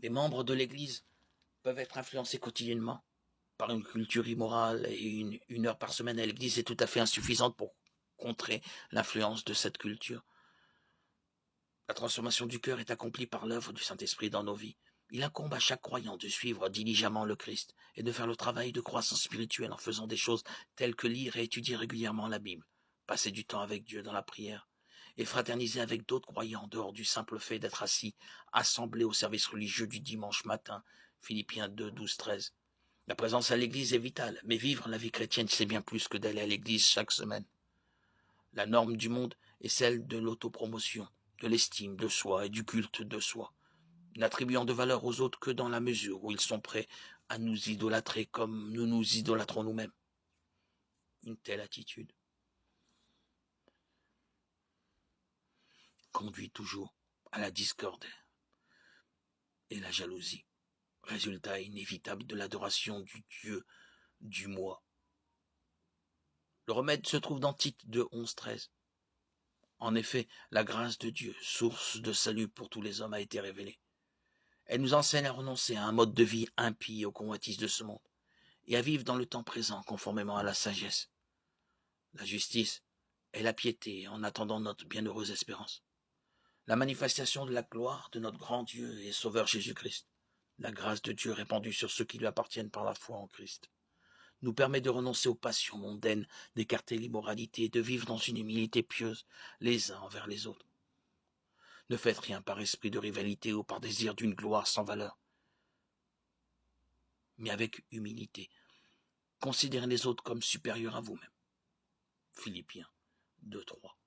Les membres de l'Église peuvent être influencés quotidiennement par une culture immorale et une heure par semaine à l'Église est tout à fait insuffisante pour contrer l'influence de cette culture. La transformation du cœur est accomplie par l'œuvre du Saint-Esprit dans nos vies. Il incombe à chaque croyant de suivre diligemment le Christ et de faire le travail de croissance spirituelle en faisant des choses telles que lire et étudier régulièrement la Bible, passer du temps avec Dieu dans la prière et fraterniser avec d'autres croyants en dehors du simple fait d'être assis, assemblés au service religieux du dimanche matin. Philippiens 2, 12, 13. La présence à l'église est vitale, mais vivre la vie chrétienne, c'est bien plus que d'aller à l'église chaque semaine. La norme du monde est celle de l'autopromotion, de l'estime de soi et du culte de soi, n'attribuant de valeur aux autres que dans la mesure où ils sont prêts à nous idolâtrer comme nous nous idolâtrons nous-mêmes. Une telle attitude conduit toujours à la discorde et la jalousie, résultat inévitable de l'adoration du Dieu du moi. Le remède se trouve dans Tite 2, 11, 13. En effet, la grâce de Dieu, source de salut pour tous les hommes, a été révélée. Elle nous enseigne à renoncer à un mode de vie impie aux convoitises de ce monde et à vivre dans le temps présent conformément à la sagesse, la justice et la piété en attendant notre bienheureuse espérance. La manifestation de la gloire de notre grand Dieu et Sauveur Jésus-Christ, la grâce de Dieu répandue sur ceux qui lui appartiennent par la foi en Christ, nous permet de renoncer aux passions mondaines, d'écarter l'immoralité et de vivre dans une humilité pieuse les uns envers les autres. Ne faites rien par esprit de rivalité ou par désir d'une gloire sans valeur, mais avec humilité. Considérez les autres comme supérieurs à vous-même. Philippiens 2, 3.